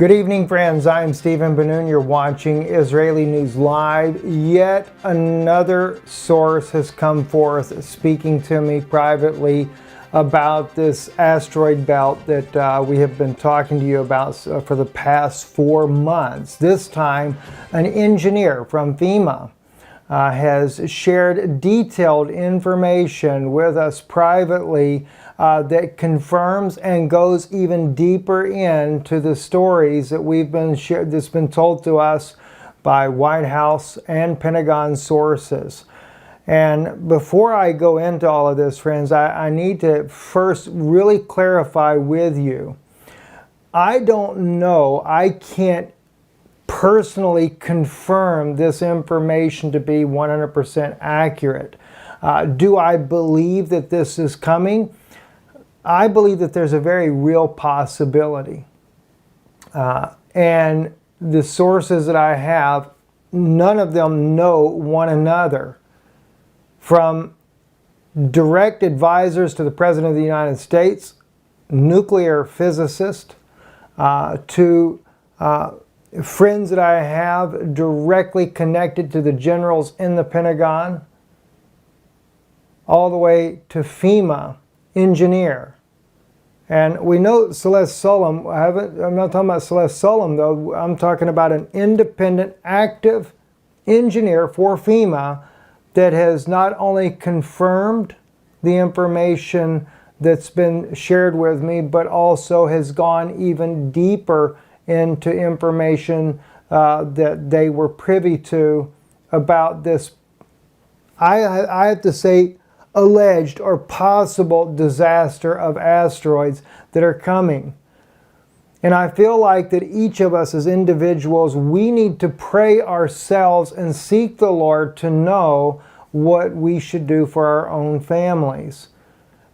Good evening, friends. I'm Stephen Benoon. You're watching Israeli News Live. Yet another source has come forth speaking to me privately about this asteroid belt that we have been talking to you about for the past 4 months. This time, an engineer from FEMA has shared detailed information with us privately that confirms and goes even deeper into the stories that that's been told to us by White House and Pentagon sources. And before I go into all of this, friends, I need to first really clarify with you. I don't know, I can't personally confirm this information to be 100% accurate. Do I believe that this is coming? I believe that there's a very real possibility. And the sources that I have, none of them know one another. From direct advisors to the President of the United States, nuclear physicist, to friends that I have directly connected to the generals in the Pentagon, all the way to FEMA engineer. And we know Celeste Solum. I'm not talking about Celeste Solum though. I'm talking about an independent, active engineer for FEMA that has not only confirmed the information that's been shared with me, but also has gone even deeper into information that they were privy to about this, I have to say, alleged or possible disaster of asteroids that are coming. And I feel like that each of us as individuals, we need to pray ourselves and seek the Lord to know what we should do for our own families.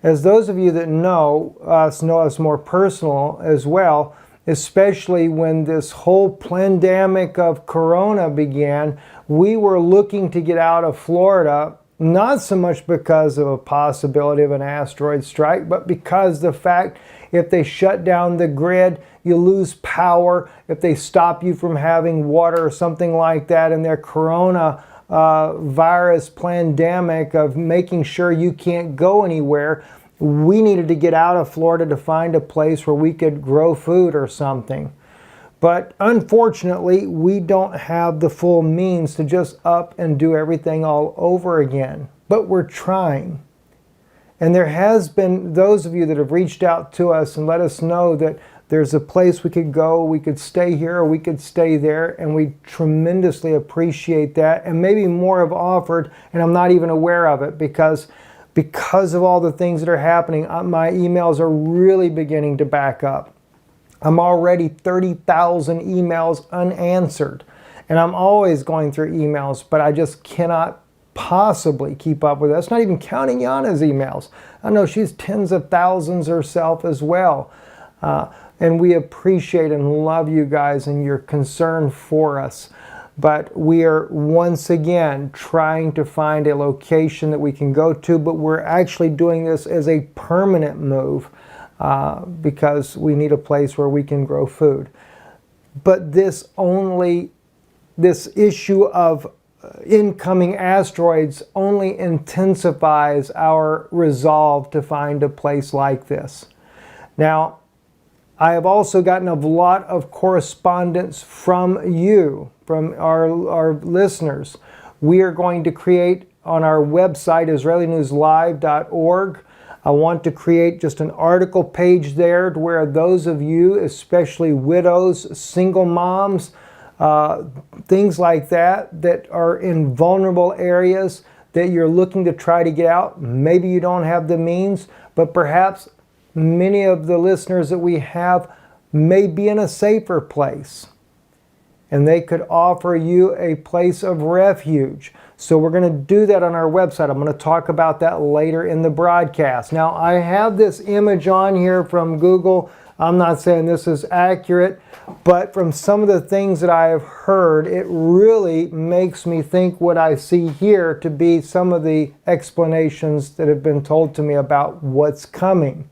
As those of you that know us more personal as well, especially when this whole pandemic of Corona began, we were looking to get out of Florida, not so much because of a possibility of an asteroid strike, but because the fact if they shut down the grid, you lose power. If they stop you from having water or something like that in their Corona virus pandemic of making sure you can't go anywhere, we needed to get out of Florida to find a place where we could grow food or something. But unfortunately, we don't have the full means to just up and do everything all over again. But we're trying. And there has been those of you that have reached out to us and let us know that there's a place we could go, we could stay here, or we could stay there, and we tremendously appreciate that. And maybe more have offered, and I'm not even aware of it because of all the things that are happening, my emails are really beginning to back up. I'm already 30,000 emails unanswered, and I'm always going through emails, but I just cannot possibly keep up with it. That's not even counting Yana's emails. I know she's tens of thousands herself as well. And we appreciate and love you guys and your concern for us. But we are once again trying to find a location that we can go to, but we're actually doing this as a permanent move because we need a place where we can grow food. But this issue of incoming asteroids only intensifies our resolve to find a place like this. Now, I have also gotten a lot of correspondence from you, from our listeners. We are going to create on our website, IsraeliNewsLive.org. I want to create just an article page there where those of you, especially widows, single moms, things like that are in vulnerable areas that you're looking to try to get out. Maybe you don't have the means, but perhaps many of the listeners that we have may be in a safer place, and they could offer you a place of refuge. So we're going to do that on our website. I'm going to talk about that later in the broadcast. Now, I have this image on here from Google. I'm not saying this is accurate, but from some of the things that I have heard, it really makes me think what I see here to be some of the explanations that have been told to me about what's coming.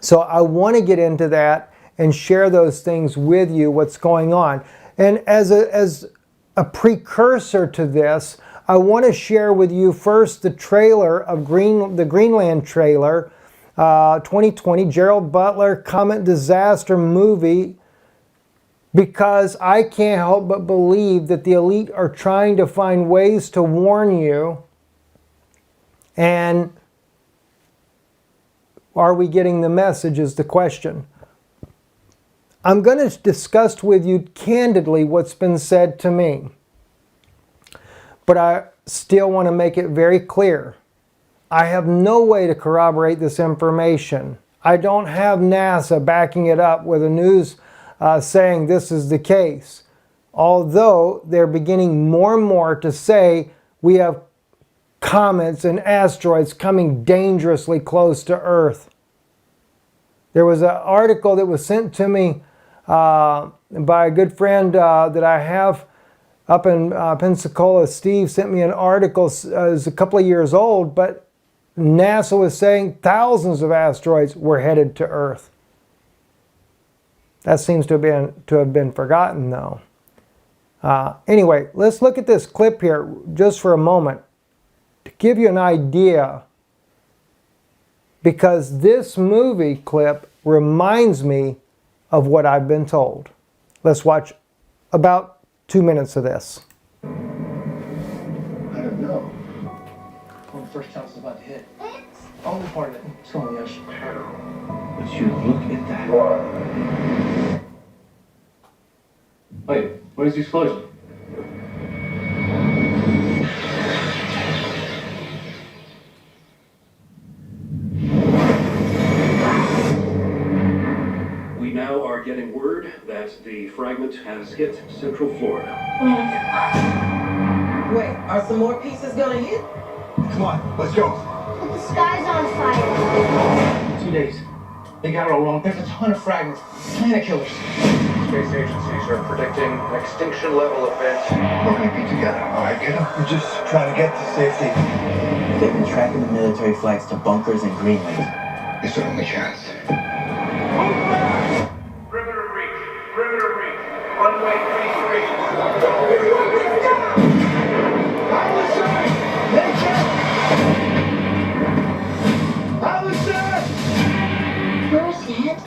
So I want to get into that and share those things with you, what's going on. And as a precursor to this, I want to share with you first the trailer of the Greenland trailer, 2020, Gerald Butler Comet Disaster movie, because I can't help but believe that the elite are trying to find ways to warn you. And are we getting the message is the question. I'm going to discuss with you candidly what's been said to me. But I still want to make it very clear. I have no way to corroborate this information. I don't have NASA backing it up with a news saying this is the case. Although they're beginning more and more to say we have comets and asteroids coming dangerously close to Earth. There was an article that was sent to me by a good friend that I have up in Pensacola. Steve sent me an article. It's a couple of years old, but NASA was saying thousands of asteroids were headed to Earth. That seems to have been forgotten, though. Anyway, let's look at this clip here just for a moment to give you an idea, because this movie clip reminds me of what I've been told. Let's watch about 2 minutes of this. I don't know. When the first chance is about to hit. Only part of it. It's on the ocean. But you look at that. Wait, where's the explosion? We now are getting word that the fragment has hit Central Florida. Wait, are some more pieces gonna hit? Come on, let's go. The sky's on fire. 2 days. They got it all wrong. There's a ton of fragments. Planet killers. Space agencies are predicting an extinction level event. We're gonna be together, all right, kiddo? We're just trying to get to safety. They've been tracking the military flags to bunkers in Greenland. It's our only chance. Perimeter breach. Perimeter breach. Runway 33. Where's Dad?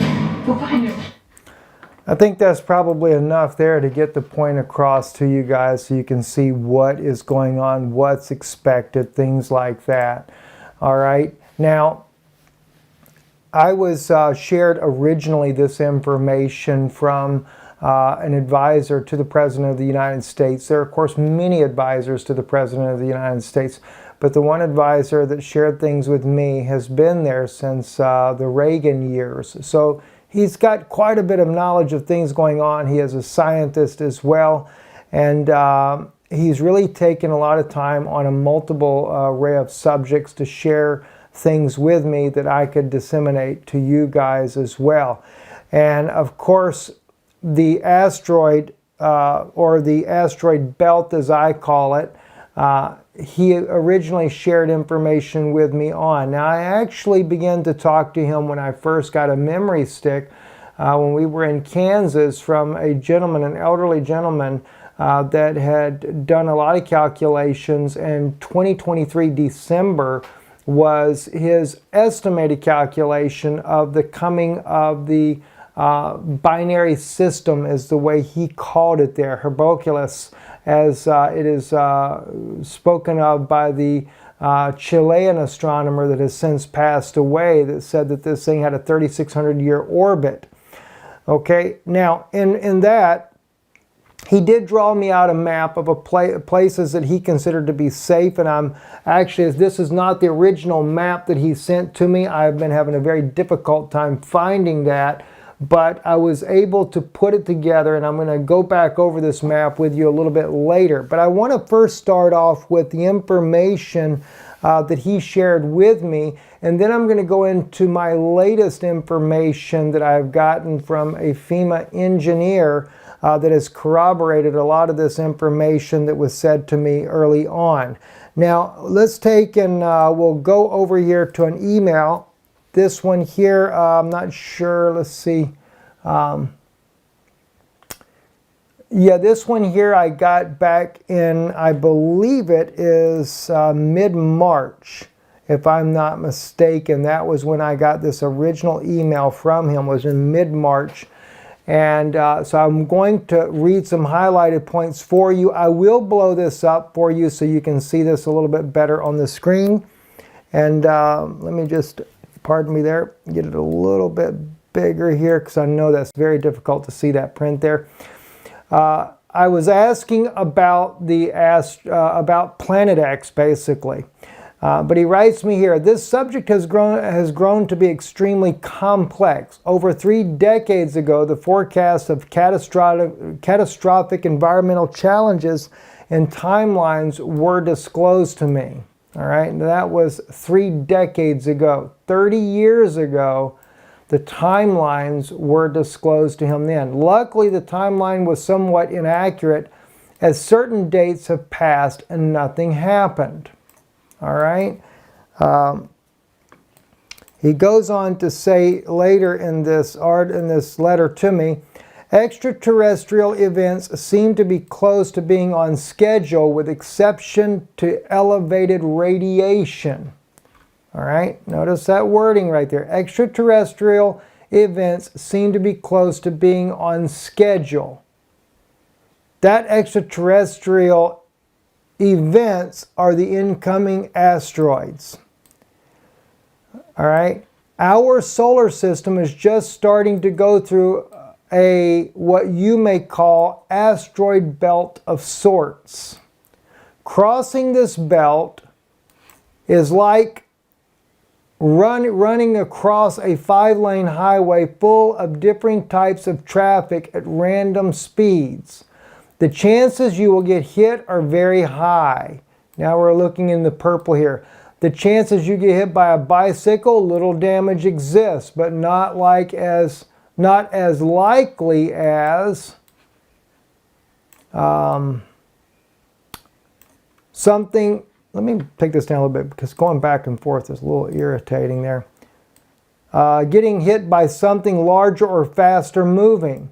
We'll find him. I think that's probably enough there to get the point across to you guys so you can see what is going on, what's expected, things like that. All right. Now, I was shared originally this information from an advisor to the President of the United States. There are, of course, many advisors to the President of the United States, but the one advisor that shared things with me has been there since the Reagan years. So he's got quite a bit of knowledge of things going on. He is a scientist as well, and he's really taken a lot of time on a multiple array of subjects to share things with me that I could disseminate to you guys as well. And of course, the asteroid, or the asteroid belt as I call it, he originally shared information with me on. Now, I actually began to talk to him when I first got a memory stick when we were in Kansas from a gentleman, an elderly gentleman that had done a lot of calculations, and 2023 December was his estimated calculation of the coming of the binary system, is the way he called it there, Herboculus, as it is spoken of by the Chilean astronomer that has since passed away, that said that this thing had a 3,600-year orbit. Okay, now in that, he did draw me out a map of places that he considered to be safe, and I'm actually, this is not the original map that he sent to me. I've been having a very difficult time finding that, but I was able to put it together, and I'm going to go back over this map with you a little bit later. But I want to first start off with the information that he shared with me, and then I'm going to go into my latest information that I've gotten from a FEMA engineer that has corroborated a lot of this information that was said to me early on. Now, let's take and we'll go over here to an email. This one here, I'm not sure, let's see. Yeah, this one here I got back in, I believe it is mid-March, if I'm not mistaken. That was when I got this original email from him, was in mid-March. And so I'm going to read some highlighted points for you. I will blow this up for you so you can see this a little bit better on the screen. And let me just, pardon me there, get it a little bit bigger here because I know that's very difficult to see that print there. I was asking about about Planet X, basically. But he writes me here, this subject has grown to be extremely complex. Over 3 decades ago, the forecast of catastrophic environmental challenges and timelines were disclosed to me. All right, and that was 3 decades ago. 30 years ago, the timelines were disclosed to him then. Luckily, the timeline was somewhat inaccurate as certain dates have passed and nothing happened. All right. He goes on to say later in this letter to me, extraterrestrial events seem to be close to being on schedule with exception to elevated radiation. All right, notice that wording right there. Extraterrestrial events seem to be close to being on schedule. That extraterrestrial events are the incoming asteroids. All right, our solar system is just starting to go through what you may call asteroid belt of sorts. Crossing this belt is like running across a 5-lane highway full of different types of traffic at random speeds. The chances you will get hit are very high. Now we're looking in the purple here. The chances you get hit by a bicycle, little damage exists, but not as likely as something. Let me take this down a little bit because going back and forth is a little irritating there. Getting hit by something larger or faster moving.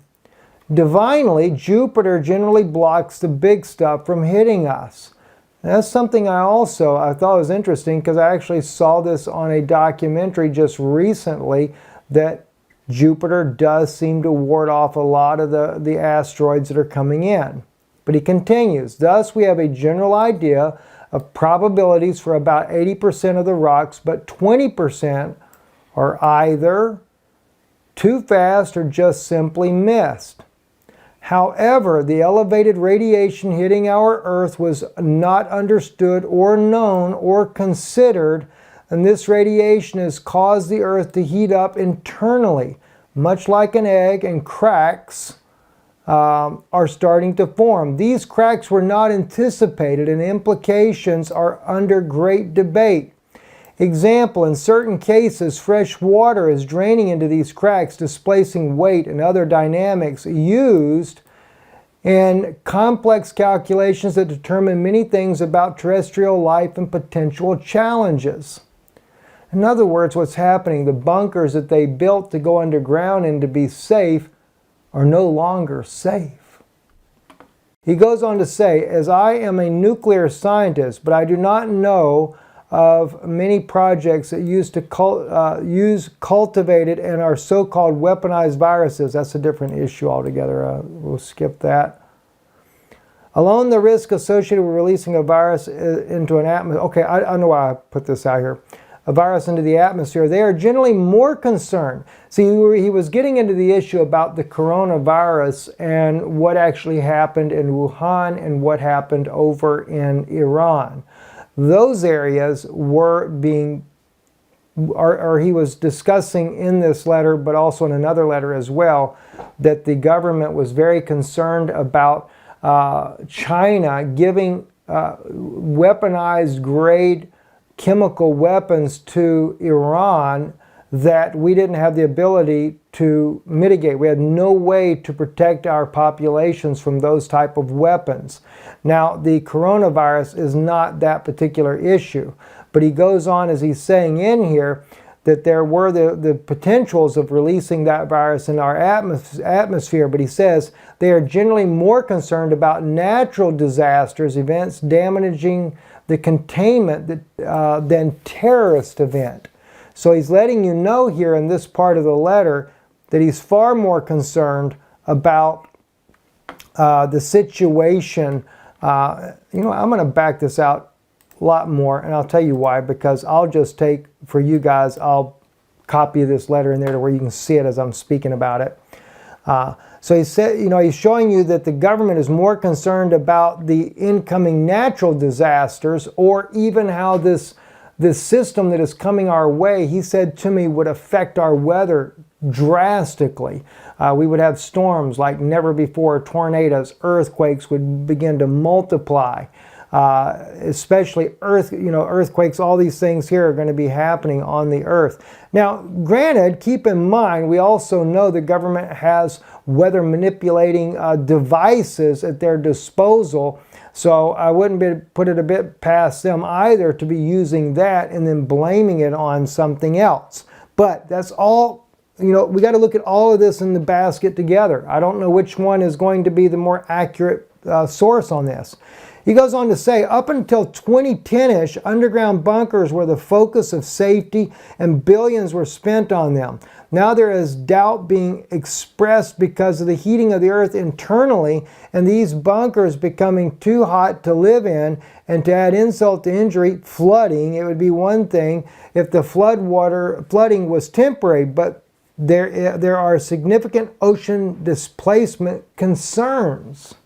Divinely, Jupiter generally blocks the big stuff from hitting us. And that's something I thought was interesting because I actually saw this on a documentary just recently that Jupiter does seem to ward off a lot of the asteroids that are coming in. But he continues, thus we have a general idea of probabilities for about 80% of the rocks, but 20% are either too fast or just simply missed. However, the elevated radiation hitting our Earth was not understood or known or considered, and this radiation has caused the Earth to heat up internally, much like an egg, and cracks are starting to form. These cracks were not anticipated and implications are under great debate. Example, in certain cases, fresh water is draining into these cracks, displacing weight and other dynamics used in complex calculations that determine many things about terrestrial life and potential challenges. In other words, what's happening, the bunkers that they built to go underground and to be safe are no longer safe. He goes on to say, as I am a nuclear scientist, but I do not know of many projects that use cultivated and are so-called weaponized viruses. That's a different issue altogether. We'll skip that. Alone, the risk associated with releasing a virus into an atmosphere. Okay, I know why I put this out here. A virus into the atmosphere, they are generally more concerned. See, he was getting into the issue about the coronavirus and what actually happened in Wuhan and what happened over in Iran. Those areas were being, or he was discussing in this letter, but also in another letter as well, that the government was very concerned about China giving weaponized grade chemical weapons to Iran that we didn't have the ability to mitigate. We had no way to protect our populations from those type of weapons. Now, the coronavirus is not that particular issue, but he goes on as he's saying in here that there were the potentials of releasing that virus in our atmosphere, but he says they are generally more concerned about natural disasters, events damaging the containment than terrorist event. So he's letting you know here in this part of the letter that he's far more concerned about the situation. You know, I'm going to back this out a lot more, and I'll tell you why, because I'll just take, for you guys, I'll copy this letter in there to where you can see it as I'm speaking about it. So he said, you know, he's showing you that the government is more concerned about the incoming natural disasters, or even how this system that is coming our way, he said to me, would affect our weather drastically. We would have storms like never before, tornadoes, earthquakes would begin to multiply. Especially earthquakes, all these things here are going to be happening on the earth. Now, granted, keep in mind, we also know the government has weather manipulating devices at their disposal. So I wouldn't put it a bit past them either to be using that and then blaming it on something else. But that's all, you know, we got to look at all of this in the basket together. I don't know which one is going to be the more accurate source on this. He goes on to say, up until 2010-ish, underground bunkers were the focus of safety and billions were spent on them. Now there is doubt being expressed because of the heating of the earth internally and these bunkers becoming too hot to live in. And to add insult to injury, flooding. It would be one thing if the flooding was temporary, but there are significant ocean displacement concerns.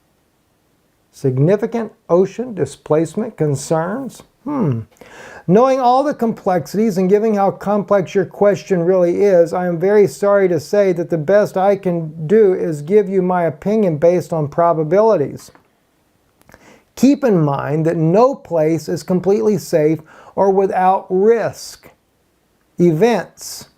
Significant ocean displacement concerns? Knowing all the complexities and given how complex your question really is, I am very sorry to say that the best I can do is give you my opinion based on probabilities. Keep in mind that no place is completely safe or without risk. Events.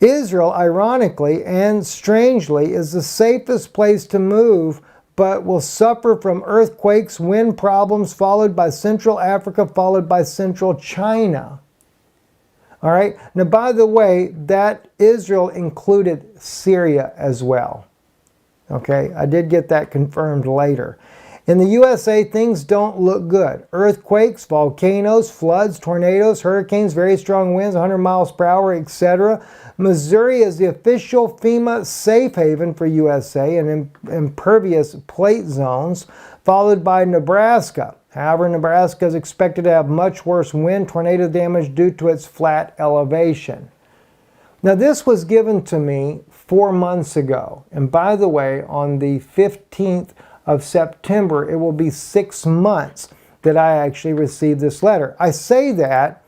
Israel, ironically and strangely, is the safest place to move, but will suffer from earthquakes, wind problems, followed by Central Africa, followed by Central China. All right. Now, by the way, that Israel included Syria as well. Okay. I did get that confirmed later. In the USA, things don't look good. Earthquakes, volcanoes, floods, tornadoes, hurricanes, very strong winds, 100 miles per hour, etc. Missouri is the official FEMA safe haven for USA and impervious plate zones, followed by Nebraska. However, Nebraska is expected to have much worse wind tornado damage due to its flat elevation. Now, this was given to me 4 months ago. And by the way, on the 15th of September, it will be 6 months that I actually received this letter. I say that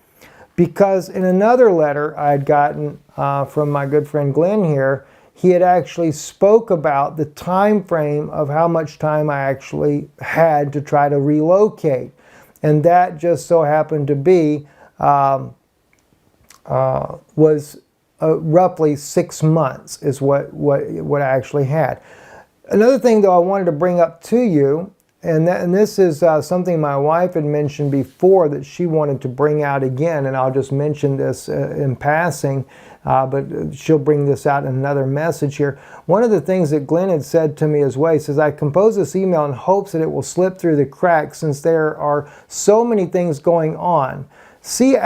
because in another letter I had gotten from my good friend Glenn here, he had actually spoke about the time frame of how much time I actually had to try to relocate. And that just so happened to be was roughly 6 months is what I actually had. Another thing, though, I wanted to bring up to you, and this is something my wife had mentioned before that she wanted to bring out again, and I'll just mention this in passing, but she'll bring this out in another message here. One of the things that Glenn had said to me as well, he says, I composed this email in hopes that it will slip through the cracks since there are so many things going on. C**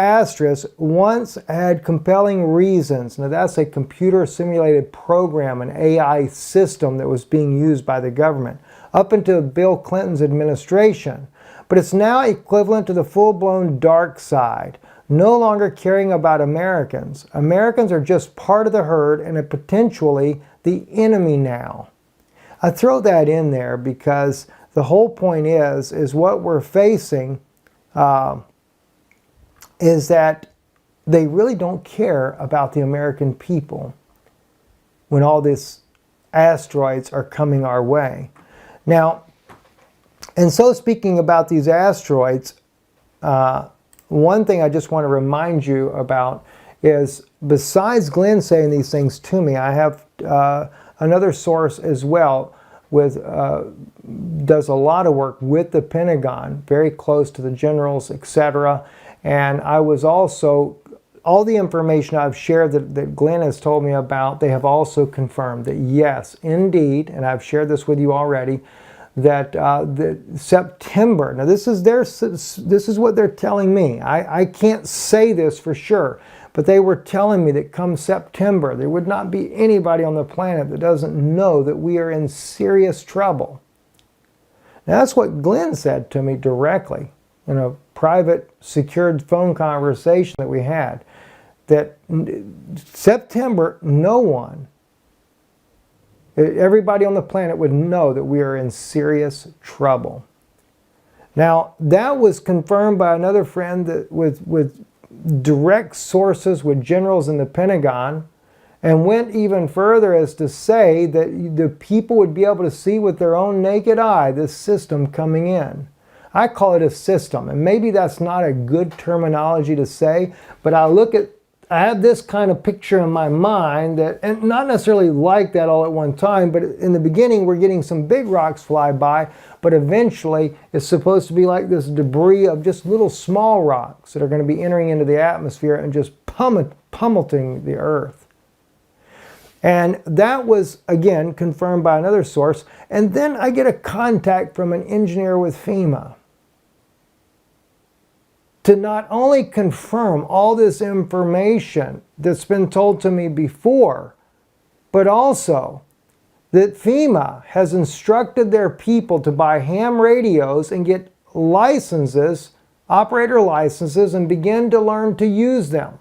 once had compelling reasons. Now that's a computer simulated program, an AI system that was being used by the government up until Bill Clinton's administration. But it's now equivalent to the full-blown dark side, no longer caring about Americans. Americans are just part of the herd and are potentially the enemy now. I throw that in there because the whole point is what we're facing is that they really don't care about the American people when all these asteroids are coming our way. Now, and so speaking about these asteroids, one thing I just want to remind you about is besides Glenn saying these things to me, I have another source as well with does a lot of work with the Pentagon, very close to the generals, etc. And I was also all the information I've shared that Glenn has told me about, they have also confirmed that yes, indeed, and I've shared this with you already, that September, now this is what they're telling me. I can't say this for sure, but they were telling me that come September, there would not be anybody on the planet that doesn't know that we are in serious trouble. Now that's what Glenn said to me directly in a private, secured phone conversation that we had, that September, no one, everybody on the planet would know that we are in serious trouble. Now, that was confirmed by another friend that with direct sources with generals in the Pentagon, and went even further as to say that the people would be able to see with their own naked eye this system coming in. I call it a system, and maybe that's not a good terminology to say, but I have this kind of picture in my mind that, and not necessarily like that all at one time, but in the beginning we're getting some big rocks fly by, but eventually it's supposed to be like this debris of just little small rocks that are going to be entering into the atmosphere and just pummeling the Earth. And that was, again, confirmed by another source. And then I get a contact from an engineer with FEMA to not only confirm all this information that's been told to me before, but also that FEMA has instructed their people to buy ham radios and get licenses, operator licenses, and begin to learn to use them.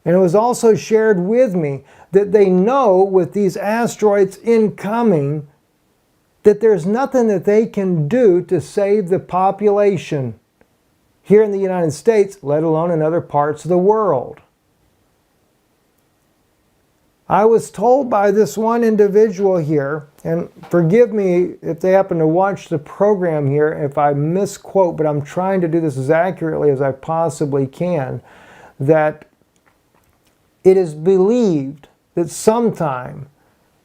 And it was also shared with me that they know with these asteroids incoming that there's nothing that they can do to save the population here in the United States, let alone in other parts of the world. I was told by this one individual here, and forgive me if they happen to watch the program here if I misquote, but I'm trying to do this as accurately as I possibly can, that it is believed that sometime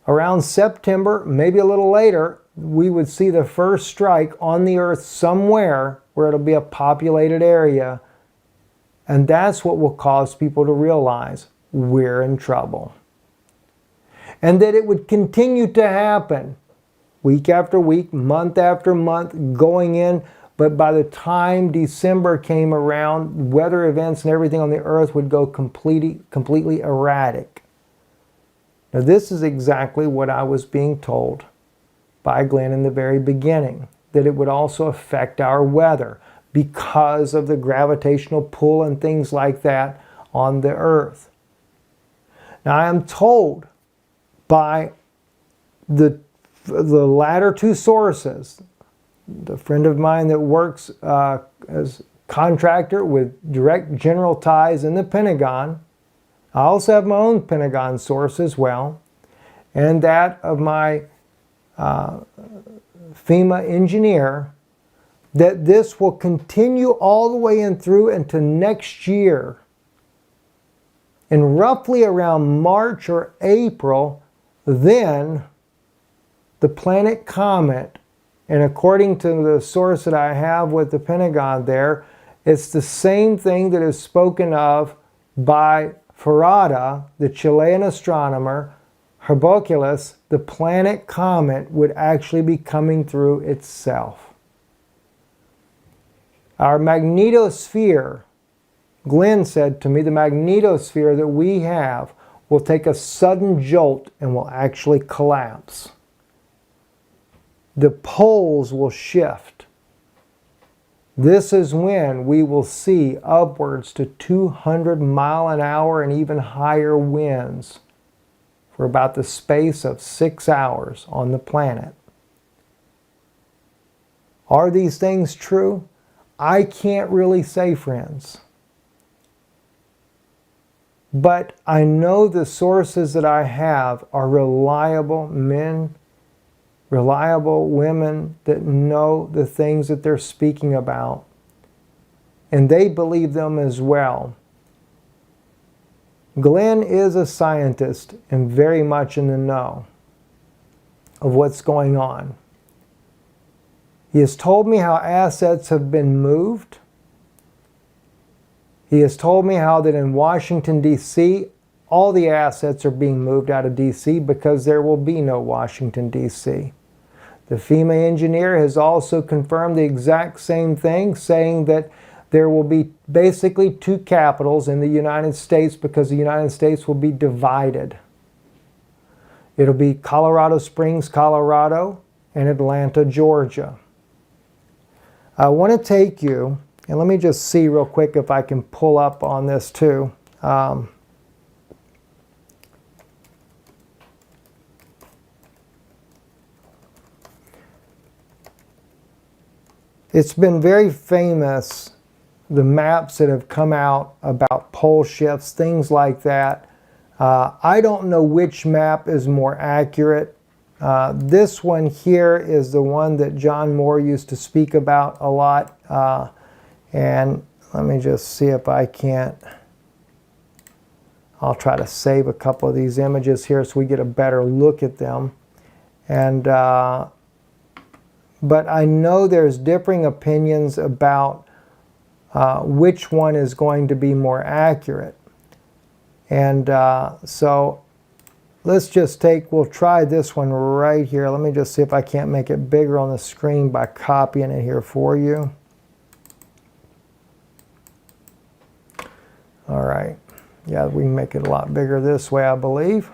around September, maybe a little later, we would see the first strike on the Earth somewhere where it'll be a populated area. And that's what will cause people to realize we're in trouble. And that it would continue to happen week after week, month after month, going in. But by the time December came around, weather events and everything on the Earth would go completely erratic. Now this is exactly what I was being told by Glenn in the very beginning, that it would also affect our weather because of the gravitational pull and things like that on the Earth. Now I am told by the latter two sources, the friend of mine that works as contractor with direct general ties in the Pentagon. I also have my own Pentagon source as well, and that of my FEMA engineer, that this will continue all the way in through into next year. And roughly around March or April, then the planet Comet, and according to the source that I have with the Pentagon there, it's the same thing that is spoken of by Farada, the Chilean astronomer. Herboculus, the planet Comet, would actually be coming through itself. Our magnetosphere, Glenn said to me, the magnetosphere that we have will take a sudden jolt and will actually collapse. The poles will shift. This is when we will see upwards to 200 mile an hour and even higher winds for about the space of 6 hours on the planet. Are these things true? I can't really say, friends. But I know the sources that I have are reliable men, reliable women that know the things that they're speaking about. And they believe them as well. Glenn is a scientist and very much in the know of what's going on. He has told me how assets have been moved. He has told me how that in Washington, D.C., all the assets are being moved out of D.C. because there will be no Washington, D.C. The FEMA engineer has also confirmed the exact same thing, saying that there will be basically two capitals in the United States because the United States will be divided. It'll be Colorado Springs, Colorado, and Atlanta, Georgia. I want to take you, and let me just see real quick if I can pull up on this too. It's been very famous, the maps that have come out about pole shifts, things like that. I don't know which map is more accurate. This one here is the one that John Moore used to speak about a lot. And let me just see if I can't. I'll try to save a couple of these images here so we get a better look at them. And but I know there's differing opinions about which one is going to be more accurate. And so let's just we'll try this one right here. Let me just see if I can't make it bigger on the screen by copying it here for you. All right. Yeah, we can make it a lot bigger this way, I believe.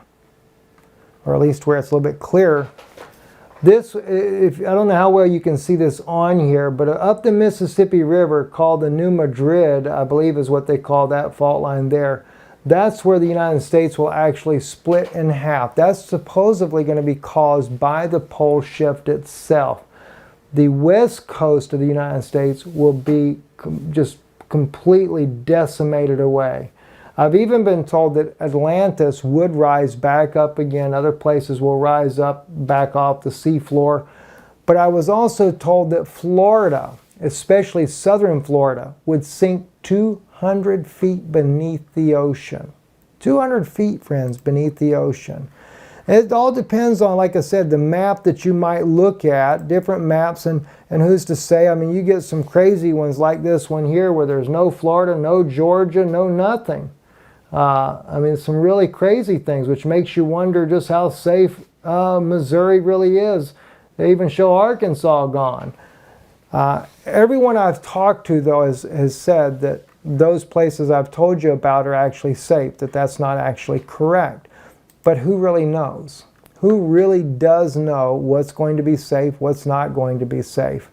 Or at least where it's a little bit clearer. This, I don't know how well you can see this on here, but up the Mississippi River, called the New Madrid, I believe is what they call that fault line there. That's where the United States will actually split in half. That's supposedly going to be caused by the pole shift itself. The west coast of the United States will be just completely decimated away. I've even been told that Atlantis would rise back up again. Other places will rise up back off the seafloor. But I was also told that Florida, especially southern Florida, would sink 200 feet beneath the ocean. 200 feet, friends, beneath the ocean. And it all depends on, like I said, the map that you might look at, different maps, and who's to say. I mean, you get some crazy ones like this one here where there's no Florida, no Georgia, no nothing. I mean, some really crazy things, which makes you wonder just how safe Missouri really is. They even show Arkansas gone. Everyone I've talked to, though, has said that those places I've told you about are actually safe, that that's not actually correct. But who really knows? Who really does know what's going to be safe, what's not going to be safe?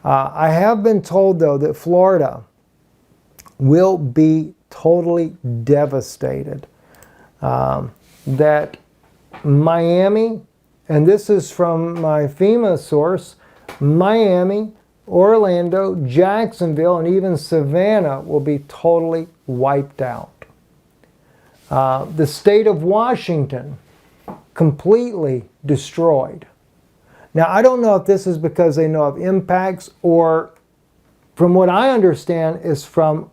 I have been told, though, that Florida will be totally devastated. That Miami, and this is from my FEMA source, Miami, Orlando, Jacksonville, and even Savannah will be totally wiped out. The state of Washington, completely destroyed. Now, I don't know if this is because they know of impacts, or from what I understand is from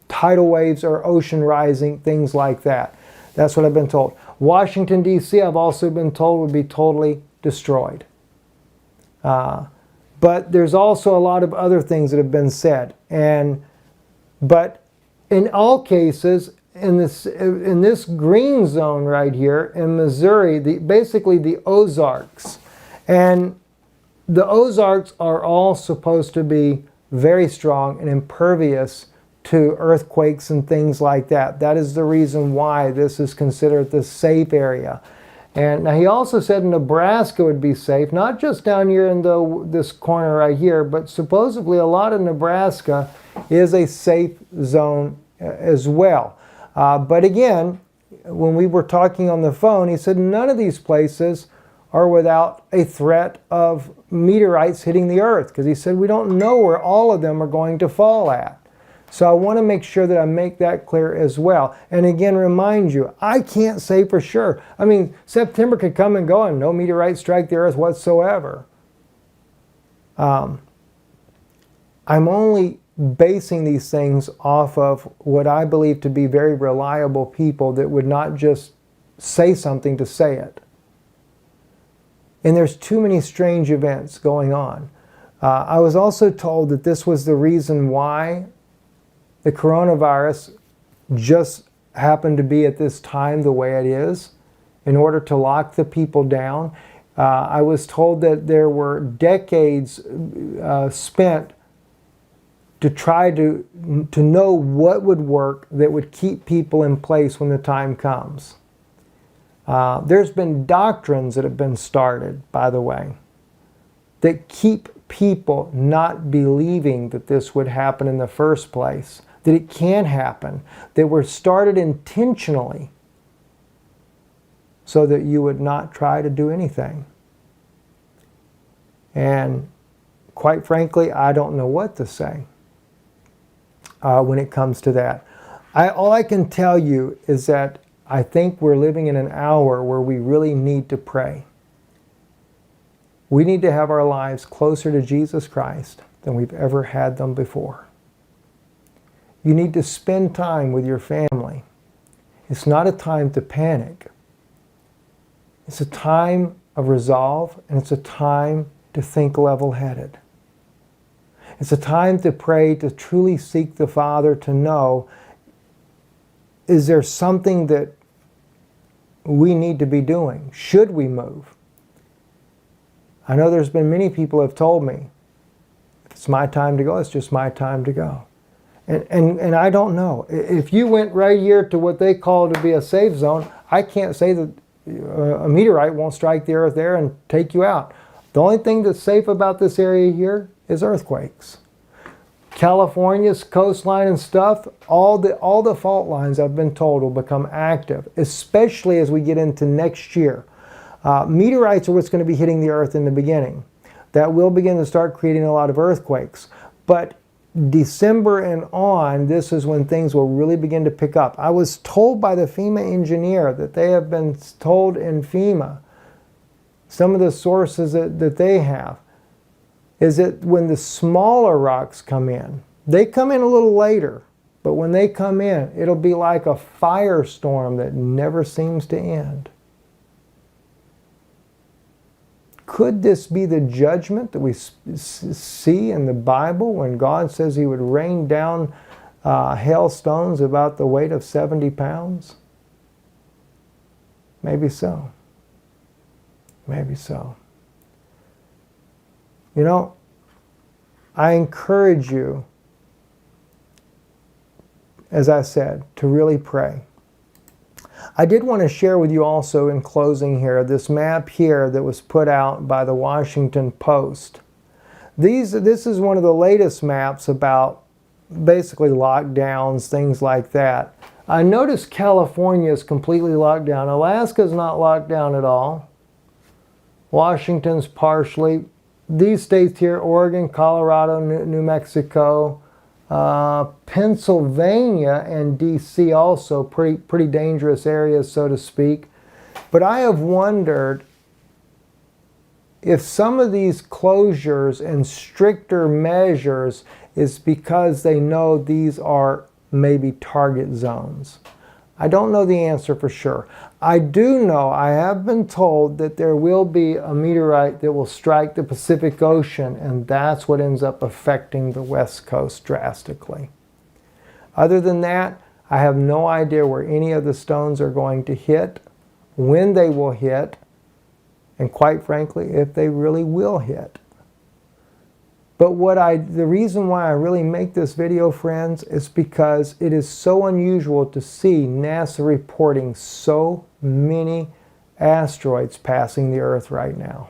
tidal waves or ocean rising, things like that. That's what I've been told. Washington, D.C., I've also been told would be totally destroyed. But there's also a lot of other things that have been said. But in all cases, in this green zone right here in Missouri, basically the Ozarks. And the Ozarks are all supposed to be very strong and impervious to earthquakes and things like that. That is the reason why this is considered the safe area. And now he also said Nebraska would be safe, not just down here in this corner right here, but supposedly a lot of Nebraska is a safe zone as well. But again, when we were talking on the phone, he said none of these places are without a threat of meteorites hitting the earth, because he said we don't know where all of them are going to fall at. So I want to make sure that I make that clear as well. And again, remind you, I can't say for sure. I mean, September could come and go and no meteorites strike the earth whatsoever. I'm only basing these things off of what I believe to be very reliable people that would not just say something to say it. And there's too many strange events going on. I was also told that this was the reason why the coronavirus just happened to be at this time the way it is in order to lock the people down. I was told that there were decades spent to try to know what would work that would keep people in place when the time comes. There's been doctrines that have been started, by the way, that keep people not believing that this would happen in the first place, that it can happen, that were started intentionally so that you would not try to do anything. And quite frankly, I don't know what to say when it comes to that. All I can tell you is that I think we're living in an hour where we really need to pray. We need to have our lives closer to Jesus Christ than we've ever had them before. You need to spend time with your family. It's not a time to panic. It's a time of resolve, and it's a time to think level-headed. It's a time to pray, to truly seek the Father, to know, is there something that we need to be doing? Should we move? I know there's been many people who have told me, if it's my time to go, it's just my time to go. And I don't know. If you went right here to what they call to be a safe zone, I can't say that a meteorite won't strike the earth there and take you out. The only thing that's safe about this area here is earthquakes. California's coastline and stuff, all the fault lines I've been told will become active, especially as we get into next year. Meteorites are what's going to be hitting the earth in the beginning. That will begin to start creating a lot of earthquakes. But December and on, this is when things will really begin to pick up. I was told by the FEMA engineer that they have been told in FEMA, some of the sources that they have, is that when the smaller rocks come in, they come in a little later, but when they come in, it'll be like a firestorm that never seems to end. Could this be the judgment that we see in the Bible when God says He would rain down hailstones about the weight of 70 pounds? Maybe so. Maybe so. You know, I encourage you, as I said, to really pray. I did want to share with you also in closing here this map here that was put out by the Washington Post. This is one of the latest maps about basically lockdowns, things like that. I noticed California is completely locked down. Alaska's not locked down at all. Washington's partially. These states here, Oregon, Colorado, New Mexico, Pennsylvania and D.C. also pretty dangerous areas, so to speak. But I have wondered if some of these closures and stricter measures is because they know these are maybe target zones. I don't know the answer for sure. I do know, I have been told that there will be a meteorite that will strike the Pacific Ocean, and that's what ends up affecting the West Coast drastically. Other than that, I have no idea where any of the stones are going to hit, when they will hit, and quite frankly, if they really will hit. But the reason why I really make this video, friends, is because it is so unusual to see NASA reporting so many asteroids passing the Earth right now.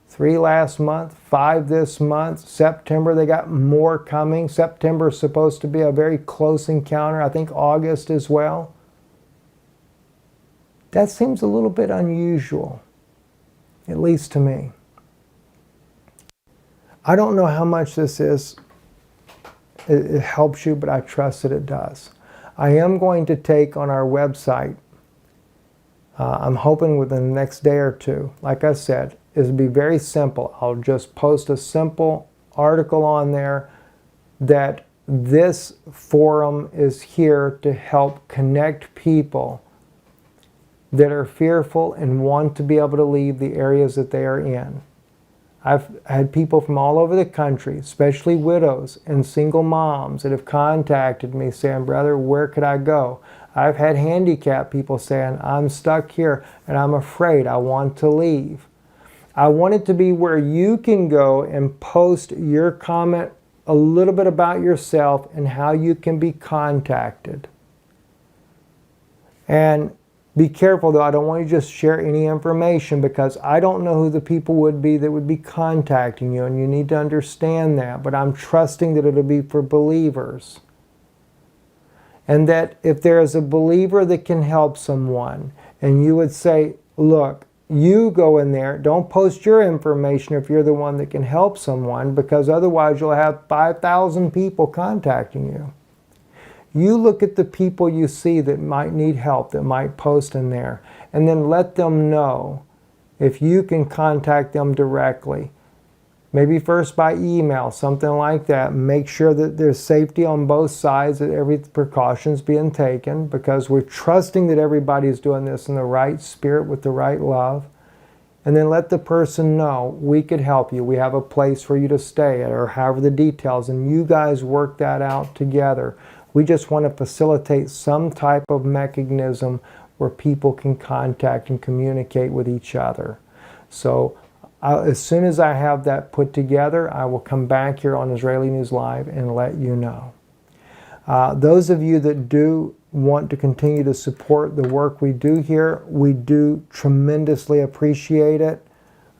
3 last month, 5 this month, September they got more coming. September is supposed to be a very close encounter, I think August as well. That seems a little bit unusual, at least to me. I don't know how much this is, it helps you, but I trust that it does. I am going to take on our website, I'm hoping within the next day or two, like I said, it'll be very simple. I'll just post a simple article on there that this forum is here to help connect people that are fearful and want to be able to leave the areas that they are in. I've had people from all over the country, especially widows and single moms, that have contacted me saying, brother, where could I go? I've had handicapped people saying, I'm stuck here and I'm afraid, I want to leave. I want it to be where you can go and post your comment, a little bit about yourself and how you can be contacted. And be careful though, I don't want you to just share any information, because I don't know who the people would be that would be contacting you, and you need to understand that. But I'm trusting that it'll be for believers. And that if there is a believer that can help someone, and you would say, look, you go in there, don't post your information if you're the one that can help someone, because otherwise you'll have 5,000 people contacting you. You look at the people you see that might need help, that might post in there, and then let them know if you can contact them directly. Maybe first by email, something like that. Make sure that there's safety on both sides, that every precaution's being taken, because we're trusting that everybody's doing this in the right spirit with the right love. And then let the person know, we could help you. We have a place for you to stay at, or however the details, and you guys work that out together. We just want to facilitate some type of mechanism where people can contact and communicate with each other. So as soon as I have that put together, I will come back here on Israeli News Live and let you know. Those of you that do want to continue to support the work we do here, we do tremendously appreciate it.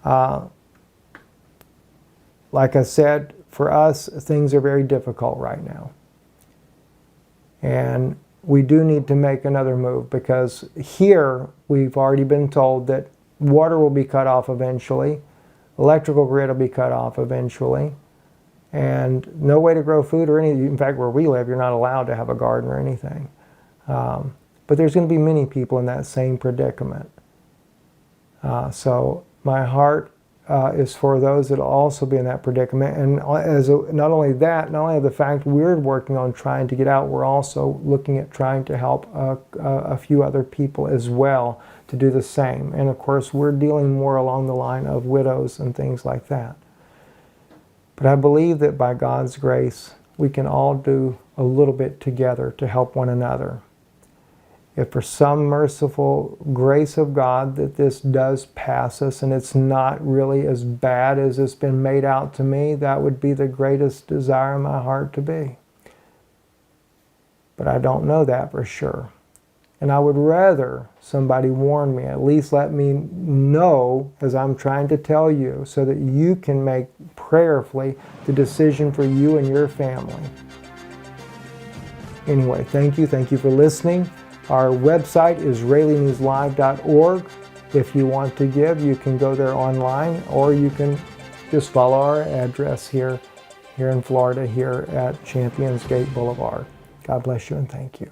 Like I said, for us, things are very difficult right now. And we do need to make another move, because here we've already been told that water will be cut off eventually, electrical grid will be cut off eventually, and no way to grow food or anything. In fact, where we live, you're not allowed to have a garden or anything. But there's going to be many people in that same predicament. So my heart is for those that will also be in that predicament. And not only the fact we're working on trying to get out, we're also looking at trying to help a few other people as well to do the same. And of course, we're dealing more along the line of widows and things like that. But I believe that by God's grace, we can all do a little bit together to help one another. If for some merciful grace of God that this does pass us and it's not really as bad as it's been made out to me, that would be the greatest desire in my heart to be. But I don't know that for sure. And I would rather somebody warn me, at least let me know as I'm trying to tell you, so that you can make prayerfully the decision for you and your family. Anyway, thank you for listening. Our website is IsraeliNewsLive.org. If you want to give, you can go there online, or you can just follow our address here in Florida, here at Champions Gate Boulevard. God bless you and thank you.